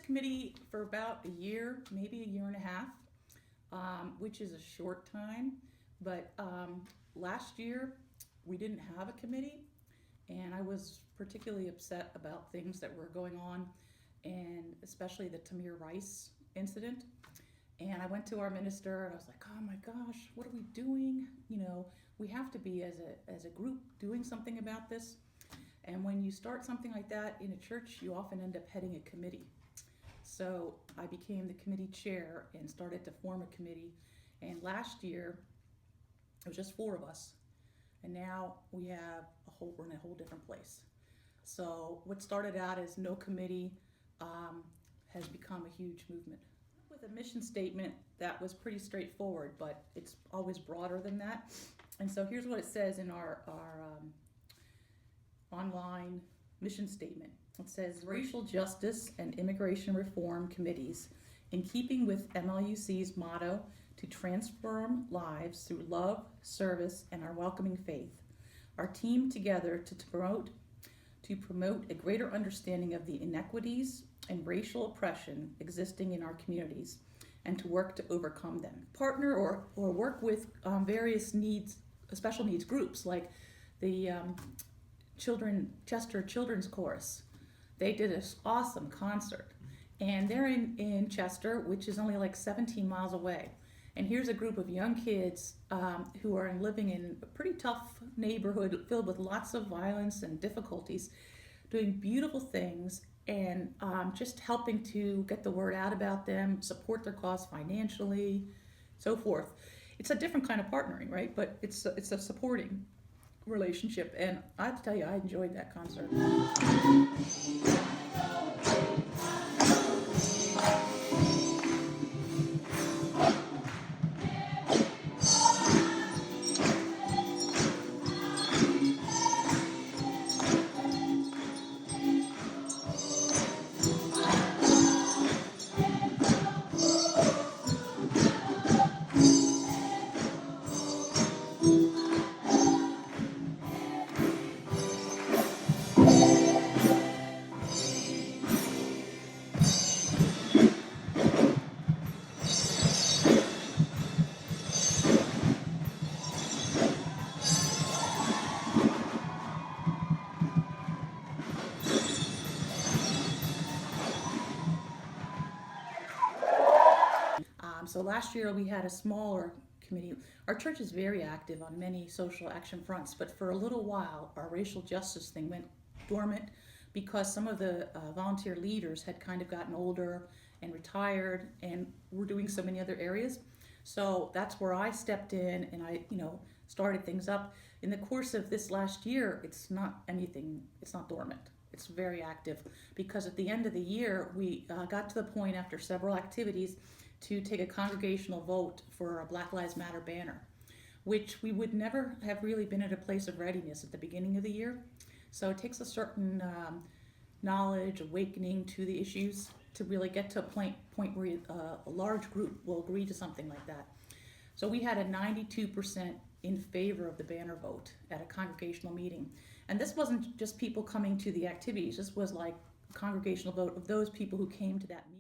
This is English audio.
committee for about a year, maybe a year and a half, which is a short time. But last year we didn't have a committee, and I was particularly upset about things that were going on, and especially the Tamir Rice incident. And I went to our minister and I was like, oh my gosh, what are we doing? You know, we have to be as a group doing something about this. And when you start something like that in a church, you often end up heading a committee. So I became the committee chair and started to form a committee. And last year, it was just 4 of us. And now we're in a whole different place. So what started out as no committee has become a huge movement. With a mission statement that was pretty straightforward, but it's always broader than that. And so here's what it says in our online mission statement. It says, Racial Justice and Immigration Reform Committees, in keeping with MLUC's motto to transform lives through love, service, and our welcoming faith, are teamed together to promote a greater understanding of the inequities and racial oppression existing in our communities, and to work to overcome them. Partner or work with various special needs groups, like the Chester Children's Chorus. They did this awesome concert, and they're in Chester, which is only like 17 miles away. And here's a group of young kids who are living in a pretty tough neighborhood filled with lots of violence and difficulties, doing beautiful things, and just helping to get the word out about them, support their cause financially, so forth. It's a different kind of partnering, right? But it's a supporting relationship, and I have to tell you, I enjoyed that concert. So last year we had a smaller committee. Our church is very active on many social action fronts, but for a little while our racial justice thing went dormant because some of the volunteer leaders had kind of gotten older and retired and were doing so many other areas. So that's where I stepped in, and I started things up. In the course of this last year, it's not dormant. It's very active, because at the end of the year we got to the point, after several activities, to take a congregational vote for a Black Lives Matter banner, which we would never have really been at a place of readiness at the beginning of the year. So it takes a certain knowledge, awakening to the issues to really get to a point where a large group will agree to something like that. So we had a 92% in favor of the banner vote at a congregational meeting. And this wasn't just people coming to the activities, this was like a congregational vote of those people who came to that meeting.